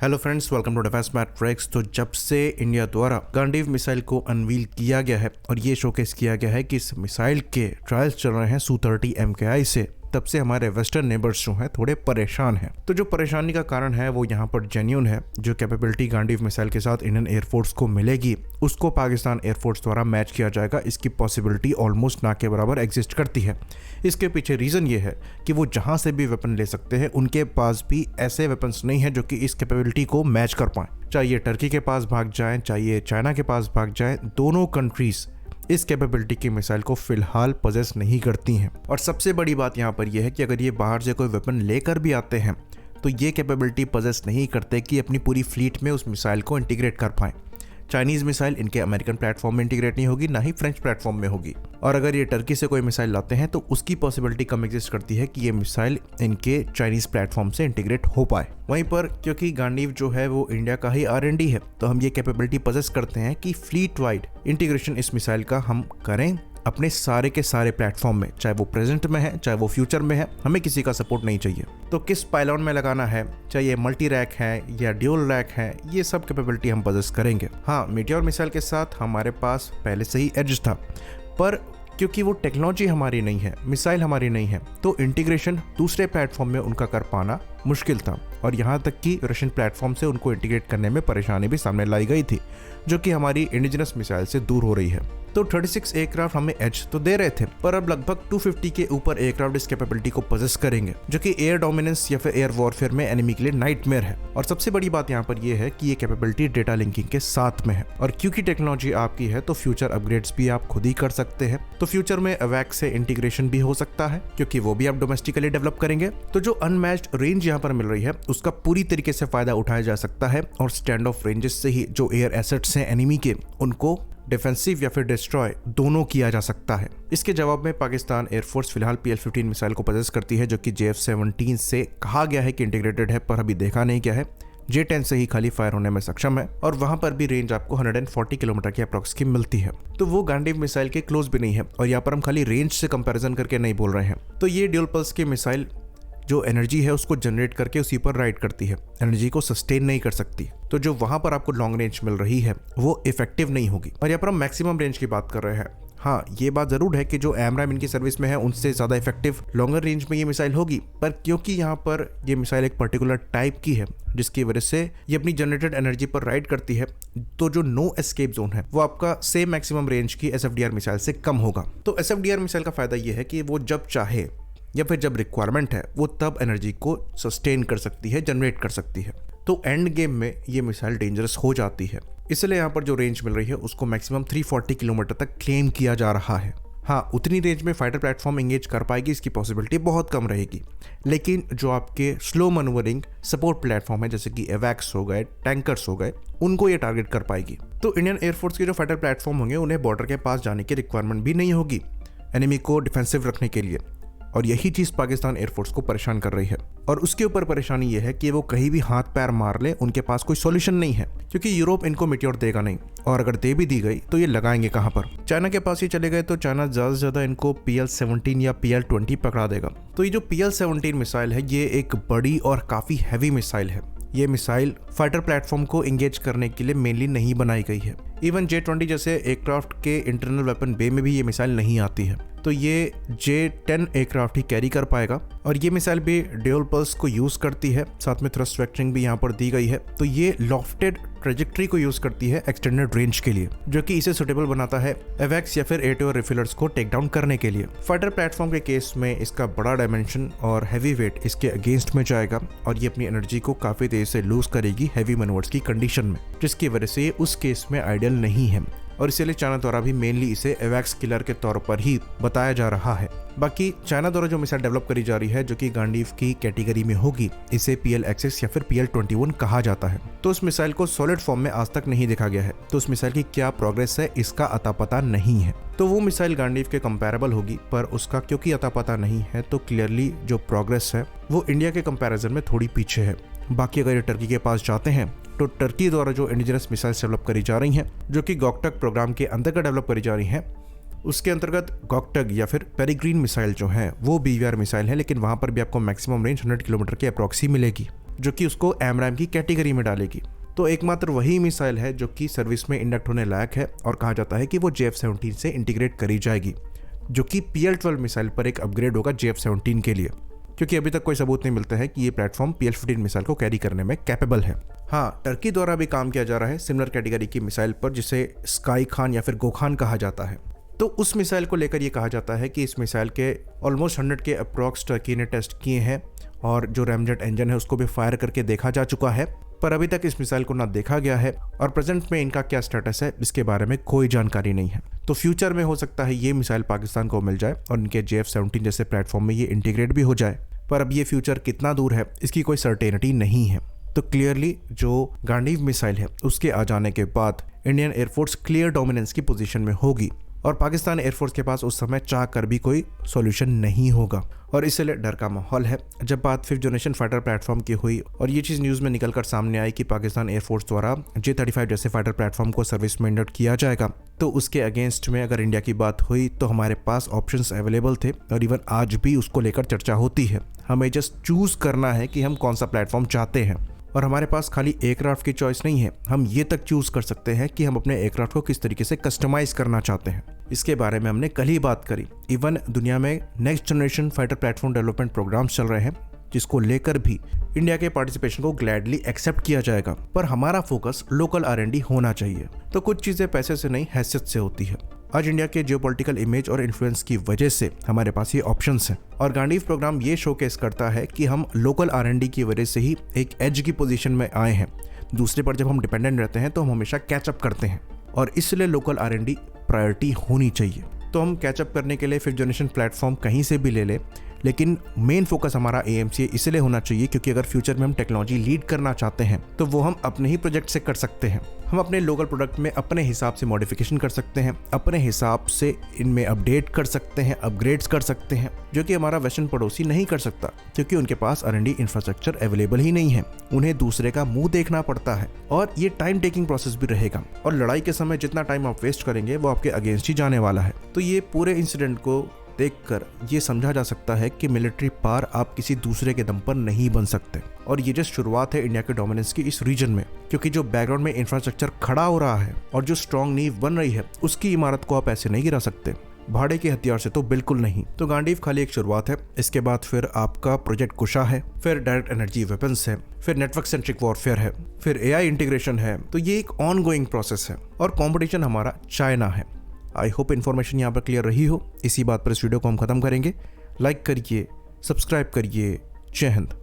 Hello friends, welcome to defence matrix. तो जब से इंडिया द्वारा गांडीव मिसाइल को अनवील किया गया है और ये शोकेस किया गया है कि इस मिसाइल के ट्रायल्स चल रहे हैं Su-30 MKI से, तब से हमारे वेस्टर्न नेबर्स जो हैं थोड़े परेशान हैं। तो जो परेशानी का कारण है वो यहाँ पर जेन्युइन है। जो कैपेबिलिटी गांडीव मिसाइल के साथ इंडियन एयरफोर्स को मिलेगी उसको पाकिस्तान एयरफोर्स द्वारा मैच किया जाएगा, इसकी पॉसिबिलिटी ऑलमोस्ट ना के बराबर एग्जिस्ट करती है। इसके पीछे रीज़न ये है कि वो जहाँ से भी वेपन ले सकते हैं उनके पास भी ऐसे वेपन्स नहीं है जो कि इस कैपेबिलिटी को मैच कर पाएँ। चाहे टर्की के पास भाग जाएँ, चाहे चाइना के पास भाग जाएँ, दोनों कंट्रीज़ इस कैपेबिलिटी की मिसाइल को फिलहाल पजेस नहीं करती हैं। और सबसे बड़ी बात यहाँ पर यह है कि अगर ये बाहर से कोई वेपन लेकर भी आते हैं तो ये कैपेबिलिटी पजेस नहीं करते कि अपनी पूरी फ्लीट में उस मिसाइल को इंटीग्रेट कर पाएँ। चाइनीज़ मिसाइल इनके अमेरिकन प्लेटफॉर्म में इंटीग्रेट नहीं होगी, ना ही फ्रेंच प्लेटफॉर्म में होगी। और अगर ये टर्की से कोई मिसाइल लाते हैं तो उसकी पॉसिबिलिटी कम एग्जिस्ट करती है कि ये मिसाइल इनके चाइनीज़ प्लेटफॉर्म से इंटीग्रेट हो पाए। वहीं पर क्योंकि गांडीव जो है वो इंडिया का ही R&D है, तो हम ये कैपेबिलिटी पजेस करते हैं कि फ्लीट वाइड इंटीग्रेशन इस मिसाइल का हम करें अपने सारे के सारे प्लेटफॉर्म में, चाहे वो प्रेजेंट में है चाहे वो फ्यूचर में है। हमें किसी का सपोर्ट नहीं चाहिए। तो किस पायलॉन में लगाना है, चाहे ये मल्टी रैक है या ड्यूल रैक है, ये सब कैपेबिलिटी हम पजेस करेंगे। हाँ, मीटियोर मिसाइल के साथ हमारे पास पहले से ही एज था, पर क्योंकि वो टेक्नोलॉजी हमारी नहीं है, मिसाइल हमारी नहीं है, तो इंटीग्रेशन दूसरे प्लेटफॉर्म में उनका कर पाना मुश्किल था। और यहाँ तक कि रशियन प्लेटफॉर्म से उनको इंटीग्रेट करने में परेशानी भी सामने लाई गई थी, जो कि हमारी इंडिजिनस मिसाइल से दूर हो रही है। तो 36 एयरक्राफ्ट हमें एज तो दे रहे थे, पर अब लगभग 250 के ऊपर एयरक्राफ्ट इस कैपेबिलिटी को पजेस करेंगे, जो कि एयर डोमिनेंस या फिर एयर वॉरफेयर में एनिमी के लिए नाइटमेयर है। और सबसे बड़ी बात यहाँ पर यह है कि ये कैपेबिलिटी डेटा लिंकिंग के साथ में है। और क्योंकि टेक्नोलॉजी आपकी है तो फ्यूचर अपग्रेड्स भी आप खुद ही कर सकते हैं। तो फ्यूचर में अवैक से इंटीग्रेशन भी हो सकता है, क्योंकि वो भी आप डोमेस्टिकली डेवलप करेंगे। तो जो अनमैच्ड रेंज यहाँ पर मिल रही है उसका पूरी तरीके से फायदा उठाया जा सकता है। और स्टैंड ऑफ रेंजेस से ही जो एयर एसेट्स हैं एनिमी के, उनको डिफेंसिव या फिर डिस्ट्रॉय दोनों किया जा सकता है। इसके जवाब में पाकिस्तान एयरफोर्स फिलहाल PL-15 मिसाइल को पजेस करती है, जो कि JF-17 से कहा गया है कि इंटीग्रेटेड है, पर अभी देखा नहीं गया है। J-10 से ही खाली फायर होने में सक्षम है और वहां पर भी रेंज आपको 140 किलोमीटर की अप्रॉक्स की मिलती है। तो वो गांडीव मिसाइल के क्लोज भी नहीं है। और यहाँ पर हम खाली रेंज से कंपैरिजन करके नहीं बोल रहे हैं। तो ये ड्यूल पल्स की मिसाइल जो एनर्जी है उसको जनरेट करके उसी पर राइड करती है, एनर्जी को सस्टेन नहीं कर सकती। तो जो वहां पर आपको लॉन्ग रेंज मिल रही है वो इफेक्टिव नहीं होगी। और यहाँ पर हम मैक्सिमम रेंज की बात कर रहे हैं। हाँ, ये बात जरूर है कि जो AMRAAM इनकी सर्विस में है उनसे ज़्यादा इफेक्टिव लॉन्गर रेंज में ये मिसाइल होगी, पर क्योंकि यहाँ पर ये मिसाइल एक पर्टिकुलर टाइप की है जिसकी वजह से ये अपनी जनरेटेड एनर्जी पर राइड करती है, तो जो नो एस्केप जोन है वो आपका सेम मैक्सिमम रेंज की SFDR मिसाइल से कम होगा। तो SFDR मिसाइल का फायदा ये है कि वो जब चाहे या फिर जब रिक्वायरमेंट है वो तब एनर्जी को सस्टेन कर सकती है, जनरेट कर सकती है। तो एंड गेम में ये मिसाइल डेंजरस हो जाती है। इसलिए यहाँ पर जो रेंज मिल रही है उसको मैक्सिमम 340 किलोमीटर तक क्लेम किया जा रहा है। हाँ, उतनी रेंज में फाइटर प्लेटफॉर्म एंगेज कर पाएगी, इसकी पॉसिबिलिटी बहुत कम रहेगी। लेकिन जो आपके स्लो मनूवरिंग सपोर्ट प्लेटफॉर्म है, जैसे कि एवैक्स हो गए, टैंकर्स हो गए, उनको ये टारगेट कर पाएगी। तो इंडियन एयरफोर्स के जो फाइटर प्लेटफॉर्म होंगे उन्हें बॉर्डर के पास जाने की रिक्वायरमेंट भी नहीं होगी एनिमी को डिफेंसिव रखने के लिए। और यही चीज़ पाकिस्तान एयरफोर्स को परेशान कर रही है। और उसके ऊपर परेशानी यह है कि वो कहीं भी हाथ पैर मार ले, उनके पास कोई सॉल्यूशन नहीं है, क्योंकि यूरोप इनको मीटियोर देगा नहीं। और अगर दे भी दी गई तो ये लगाएंगे कहाँ पर? चाइना के पास ही चले गए तो चाइना ज़्यादा से ज़्यादा इनको PL-17 या PL-20 पकड़ा देगा। तो ये जो PL-17 मिसाइल है ये एक बड़ी और काफ़ी हैवी मिसाइल है। ये मिसाइल फाइटर प्लेटफॉर्म को एंगेज करने के लिए मेनली नहीं बनाई गई है। इवन J-20 जैसे एयरक्राफ्ट के इंटरनल वेपन बे में भी ये मिसाइल नहीं आती है। तो ये J-10 एयरक्राफ्ट ही कैरी कर पाएगा। और ये मिसाइल भी ड्यूल पल्स को यूज़ करती है, साथ में थ्रस्ट वेक्टरिंग भी यहाँ पर दी गई है। तो ये लॉफ्टेड ट्रेजेक्ट्री को यूज़ करती है एक्सटेंडेड रेंज के लिए, जो कि इसे सुटेबल बनाता है एवैक्स या फिर एटीओ रिफिलर्स को टेक डाउन करने के लिए। फाइटर प्लेटफॉर्म के केस में इसका बड़ा डायमेंशन और हैवी वेट इसके अगेंस्ट में जाएगा और ये अपनी एनर्जी को काफ़ी तेज से लूज करेगी हैवी मैनूवर्स की कंडीशन में, जिसकी वजह से उस केस में आइडियल नहीं है। और इसीलिए चाइना द्वारा भी मेनली इसे एवैक्स किलर के तौर पर ही बताया जा रहा है। बाकी चाइना द्वारा जो मिसाइल डेवलप करी जा रही है जो कि गांडीव की कैटेगरी में होगी, इसे PLXS या फिर PL-21 कहा जाता है। तो उस मिसाइल को सॉलिड फॉर्म में आज तक नहीं देखा गया है, तो उस मिसाइल की क्या प्रोग्रेस है इसका अता पता नहीं है। तो वो मिसाइल गांडीव के कंपैरेबल होगी, पर उसका क्योंकि अता पता नहीं है तो क्लियरली जो प्रोग्रेस है वो इंडिया के कंपैरिजन में थोड़ी पीछे है। बाकी अगर ये टर्की के पास जाते हैं तो टर्की द्वारा जो इंडिजिनस मिसाइल्स डेवलप करी जा रही हैं, जो कि गॉकटक प्रोग्राम के अंतर्गत डेवलप करी जा रही हैं, उसके अंतर्गत गॉकटक या फिर पेरिग्रीन मिसाइल जो है वो BVR मिसाइल है, लेकिन वहां पर भी आपको मैक्सिमम रेंज 100 किलोमीटर के अप्रॉक्स ही मिलेगी। जो कि उसको AMRAAM की कैटेगरी में डालेगी। तो एकमात्र वही मिसाइल है जो कि सर्विस में इंडक्ट होने लायक है और कहा जाता है कि वो JF-17 से इंटीग्रेट करी जाएगी, जो कि PL-12 मिसाइल पर एक अपग्रेड होगा JF-17 के लिए, क्योंकि अभी तक कोई सबूत नहीं मिलता है कि ये प्लेटफॉर्म PL-15 मिसाइल को कैरी करने में कैपेबल है। हाँ, टर्की द्वारा भी काम किया जा रहा है सिमिलर कैटेगरी की मिसाइल पर, जिसे स्काई खान या फिर गोखान कहा जाता है। तो उस मिसाइल को लेकर ये कहा जाता है कि इस मिसाइल के ऑलमोस्ट 100 के अप्रॉक्स टर्की ने टेस्ट किए हैं और जो रैमजेट इंजन है उसको भी फायर करके देखा जा चुका है, पर अभी तक इस मिसाइल को ना देखा गया है और प्रेजेंट में इनका क्या स्टेटस है इसके बारे में कोई जानकारी नहीं है। तो फ्यूचर में हो सकता है ये मिसाइल पाकिस्तान को मिल जाए और इनके JF-17 जैसे प्लेटफॉर्म में ये इंटीग्रेट भी हो जाए, पर अब ये फ्यूचर कितना दूर है इसकी कोई सर्टेनिटी नहीं है। तो क्लियरली जो गांडीव मिसाइल है उसके आ जाने के बाद इंडियन एयरफोर्स क्लियर डोमिनेंस की पोजीशन में होगी और पाकिस्तान एयरफोर्स के पास उस समय चाह कर भी कोई सॉल्यूशन नहीं होगा और इसलिए डर का माहौल है। जब बात 5th जनरेशन फाइटर प्लेटफॉर्म की हुई और ये चीज़ न्यूज़ में निकलकर सामने आई कि पाकिस्तान एयरफोर्स द्वारा J-35 जैसे फाइटर प्लेटफॉर्म को सर्विस में इंडक्ट किया जाएगा, तो उसके अगेंस्ट में अगर इंडिया की बात हुई तो हमारे पास ऑप्शंस अवेलेबल थे और इवन आज भी उसको लेकर चर्चा होती है। हमें जस्ट चूज़ करना है कि हम कौन सा प्लेटफॉर्म चाहते हैं और हमारे पास खाली एयरक्राफ्ट की चॉइस नहीं है, हम ये तक चूज़ कर सकते हैं कि हम अपने एयरक्राफ्ट को किस तरीके से कस्टमाइज़ करना चाहते हैं। इसके बारे में हमने कल ही बात करी। इवन दुनिया में next generation fighter platform development programmes चल रहे हैं जिसको लेकर भी इंडिया के पार्टिसिपेशन को ग्लैडली एक्सेप्ट किया जाएगा, पर हमारा फोकस लोकल R&D होना चाहिए। तो कुछ चीज़ें पैसे से नहीं हैसियत से होती है। आज इंडिया के जियोपॉलिटिकल इमेज और इन्फ्लुएंस की वजह से हमारे पास ये ऑप्शंस हैं और गांडीव प्रोग्राम ये शोकेस करता है कि हम लोकल R&D की वजह से ही एक एज की पोजीशन में आए हैं। दूसरे पर जब हम डिपेंडेंट रहते हैं तो हम हमेशा कैचअप करते हैं और इसलिए लोकल R&D प्रायोरिटी होनी चाहिए। तो हम कैचअप करने के लिए 5th जनरेशन प्लेटफॉर्म कहीं से भी ले ले, लेकिन मेन फोकस हमारा AMCA इसलिए होना चाहिए क्योंकि अगर फ्यूचर में हम टेक्नोलॉजी लीड करना चाहते हैं तो वो हम अपने ही प्रोजेक्ट से कर सकते हैं। हम अपने लोकल प्रोडक्ट में अपने हिसाब से मॉडिफिकेशन कर सकते हैं, अपने हिसाब से इनमें अपडेट कर सकते हैं, अपग्रेड्स कर सकते हैं, जो कि हमारा वेस्टर्न पड़ोसी नहीं कर सकता क्योंकि उनके पास R&D इंफ्रास्ट्रक्चर अवेलेबल ही नहीं है। उन्हें दूसरे का मुंह देखना पड़ता है और ये टाइम टेकिंग प्रोसेस भी रहेगा और लड़ाई के समय जितना टाइम आप वेस्ट करेंगे वो आपके अगेंस्ट ही जाने वाला है। तो ये पूरे इंसिडेंट को देखकर ये समझा जा सकता है कि मिलिट्री पावर आप किसी दूसरे के दम पर नहीं बन सकते और ये जस्ट शुरुआत है इंडिया के डोमिनेंस की इस रीजन में, क्योंकि जो बैकग्राउंड में इंफ्रास्ट्रक्चर खड़ा हो रहा है और जो स्ट्रॉन्ग नींव बन रही है उसकी इमारत को आप ऐसे नहीं गिरा सकते, भाड़े के हथियार से तो बिल्कुल नहीं। तो गांडीव खाली एक शुरुआत है, इसके बाद फिर आपका प्रोजेक्ट कुशा है, फिर डायरेक्ट एनर्जी वेपन्स है, फिर नेटवर्क सेंट्रिक वॉरफेयर है, फिर AI इंटीग्रेशन है। तो ये एक ऑन गोइंग प्रोसेस है और कॉम्पिटिशन हमारा चाइना है। आई होप इन्फॉर्मेशन यहाँ पर क्लियर रही हो। इसी बात पर इस वीडियो को हम खत्म करेंगे। लाइक करिए, सब्सक्राइब करिए। जय हिंद।